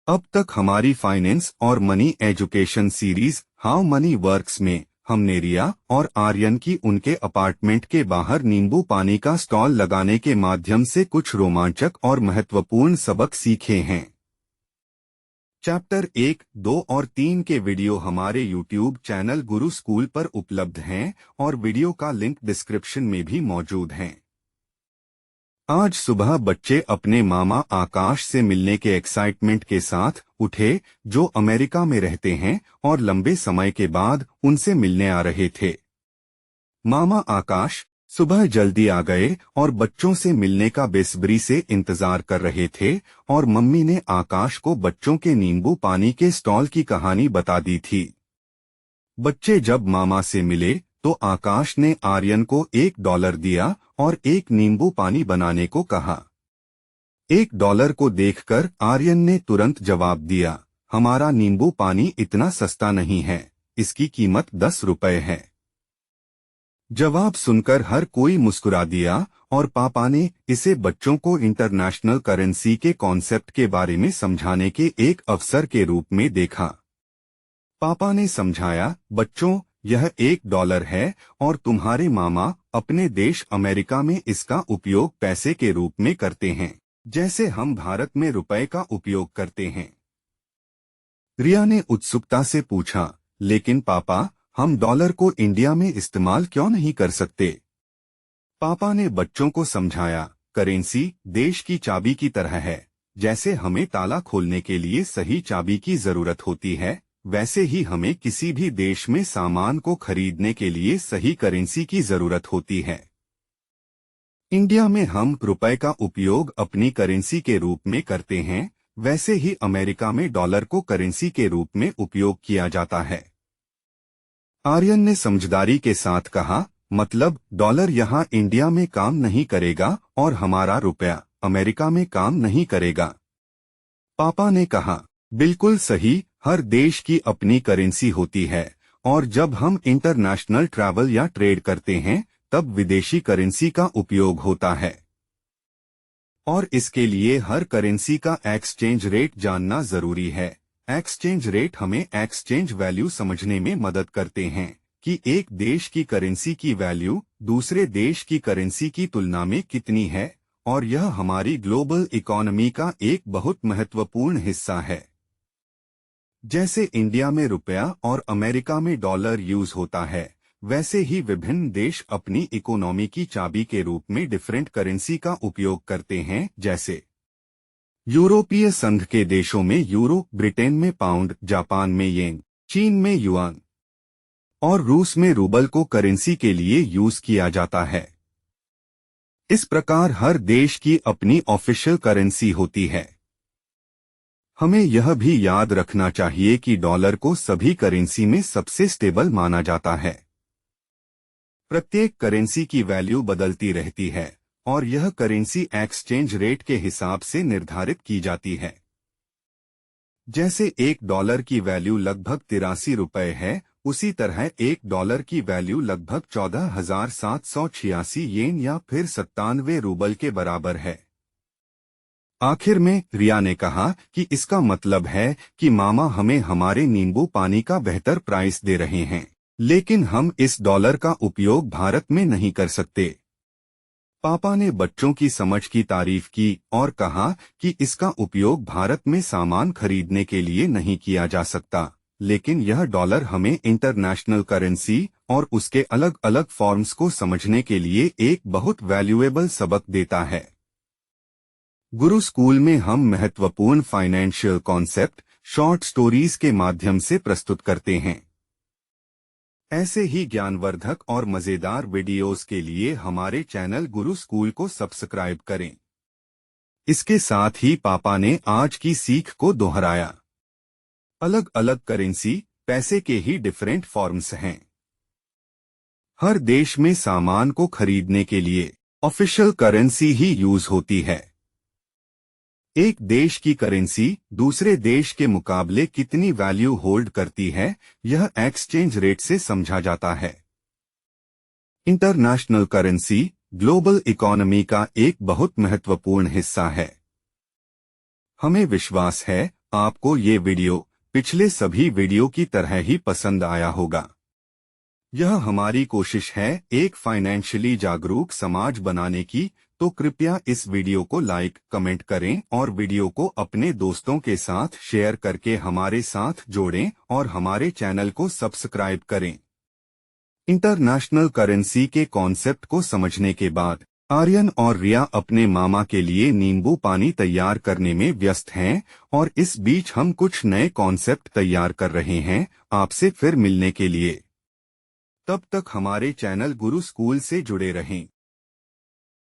अब तक हमारी फाइनेंस और money education series how many works में हमने रिया और आर्यन की उनके अपार्टमेंट के बाहर नींबू पानी का स्टॉल लगाने के माध्यम से कुछ रोमांचक और महत्वपूर्ण सबक सीखे हैं। चैप्टर 1, 2 और 3 के वीडियो हमारे यूट्यूब चैनल गुरु स्कूल पर उपलब्ध हैं और वीडियो का लिंक डिस्क्रिप्शन में भी मौजूद है। आज सुबह बच्चे अपने मामा आकाश से मिलने के एक्साइटमेंट के साथ उठे, जो अमेरिका में रहते हैं और लंबे समय के बाद उनसे मिलने आ रहे थे। मामा आकाश सुबह जल्दी आ गए और बच्चों से मिलने का बेसब्री से इंतजार कर रहे थे और मम्मी ने आकाश को बच्चों के नींबू पानी के स्टॉल की कहानी बता दी थी। बच्चे जब मामा से मिले तो आकाश ने आर्यन को $1 दिया और एक नींबू पानी बनाने को कहा। $1 को देखकर आर्यन ने तुरंत जवाब दिया, हमारा नींबू पानी इतना सस्ता नहीं है, इसकी कीमत $10 है। जवाब सुनकर हर कोई मुस्कुरा दिया और पापा ने इसे बच्चों को इंटरनेशनल करेंसी के कॉन्सेप्ट के बारे में समझाने के एक अवसर के रूप में देखा। पापा ने समझाया, बच्चों, यह $1 है और तुम्हारे मामा अपने देश अमेरिका में इसका उपयोग पैसे के रूप में करते हैं, जैसे हम भारत में रुपए का उपयोग करते हैं। रिया ने उत्सुकता से पूछा, लेकिन पापा, हम डॉलर को इंडिया में इस्तेमाल क्यों नहीं कर सकते? पापा ने बच्चों को समझाया, करेंसी देश की चाबी की तरह है। जैसे हमें ताला खोलने के लिए सही चाबी की जरूरत होती है, वैसे ही हमें किसी भी देश में सामान को खरीदने के लिए सही करेंसी की जरूरत होती है। इंडिया में हम रुपए का उपयोग अपनी करेंसी के रूप में करते हैं, वैसे ही अमेरिका में डॉलर को करेंसी के रूप में उपयोग किया जाता है। आर्यन ने समझदारी के साथ कहा, मतलब डॉलर यहाँ इंडिया में काम नहीं करेगा और हमारा रुपया अमेरिका में काम नहीं करेगा? पापा ने कहा, बिल्कुल सही, हर देश की अपनी करेंसी होती है और जब हम इंटरनेशनल ट्रैवल या ट्रेड करते हैं तब विदेशी करेंसी का उपयोग होता है और इसके लिए हर करेंसी का एक्सचेंज रेट जानना जरूरी है। एक्सचेंज रेट हमें एक्सचेंज वैल्यू समझने में मदद करते हैं कि एक देश की करेंसी की वैल्यू दूसरे देश की करेंसी की तुलना में कितनी है, और यह हमारी ग्लोबल इकोनॉमी का एक बहुत महत्वपूर्ण हिस्सा है। जैसे इंडिया में रुपया और अमेरिका में डॉलर यूज होता है, वैसे ही विभिन्न देश अपनी इकोनॉमी की चाबी के रूप में डिफरेंट करेंसी का उपयोग करते हैं, जैसे यूरोपीय संघ के देशों में यूरो, ब्रिटेन में पाउंड, जापान में येन, चीन में युआन और रूस में रूबल को करेंसी के लिए यूज किया जाता है। इस प्रकार हर देश की अपनी ऑफिशियल करेंसी होती है। हमें यह भी याद रखना चाहिए कि डॉलर को सभी करेंसी में सबसे स्टेबल माना जाता है। प्रत्येक करेंसी की वैल्यू बदलती रहती है और यह करेंसी एक्सचेंज रेट के हिसाब से निर्धारित की जाती है। जैसे $1 की वैल्यू लगभग $83 है, उसी तरह $1 की वैल्यू लगभग 14,786 येन या फिर 97 रूबल के बराबर है। आखिर में रिया ने कहा कि इसका मतलब है कि मामा हमें हमारे नींबू पानी का बेहतर प्राइस दे रहे हैं, लेकिन हम इस डॉलर का उपयोग भारत में नहीं कर सकते। पापा ने बच्चों की समझ की तारीफ की और कहा कि इसका उपयोग भारत में सामान खरीदने के लिए नहीं किया जा सकता, लेकिन यह डॉलर हमें इंटरनेशनल करेंसी और उसके अलग अलग फॉर्म्स को समझने के लिए एक बहुत वैल्यूएबल सबक देता है। गुरु स्कूल में हम महत्वपूर्ण फाइनेंशियल कॉन्सेप्ट शॉर्ट स्टोरीज के माध्यम से प्रस्तुत करते हैं। ऐसे ही ज्ञानवर्धक और मजेदार वीडियोस के लिए हमारे चैनल गुरु स्कूल को सब्सक्राइब करें। इसके साथ ही पापा ने आज की सीख को दोहराया। अलग अलग करेंसी, पैसे के ही डिफरेंट फॉर्म्स हैं। हर देश में सामान को खरीदने के लिए ऑफिशियल करेंसी ही यूज होती है। एक देश की करेंसी दूसरे देश के मुकाबले कितनी वैल्यू होल्ड करती है, यह एक्सचेंज रेट से समझा जाता है। इंटरनेशनल करेंसी ग्लोबल इकोनॉमी का एक बहुत महत्वपूर्ण हिस्सा है। हमें विश्वास है आपको ये वीडियो पिछले सभी वीडियो की तरह ही पसंद आया होगा। यह हमारी कोशिश है एक फाइनेंशियली जागरूक समाज बनाने की, तो कृपया इस वीडियो को लाइक, कमेंट करें और वीडियो को अपने दोस्तों के साथ शेयर करके हमारे साथ जोड़ें और हमारे चैनल को सब्सक्राइब करें। इंटरनेशनल करेंसी के कॉन्सेप्ट को समझने के बाद आर्यन और रिया अपने मामा के लिए नींबू पानी तैयार करने में व्यस्त हैं और इस बीच हम कुछ नए कॉन्सेप्ट तैयार कर रहे हैं आपसे फिर मिलने के लिए। तब तक हमारे चैनल गुरु स्कूल से जुड़े रहें।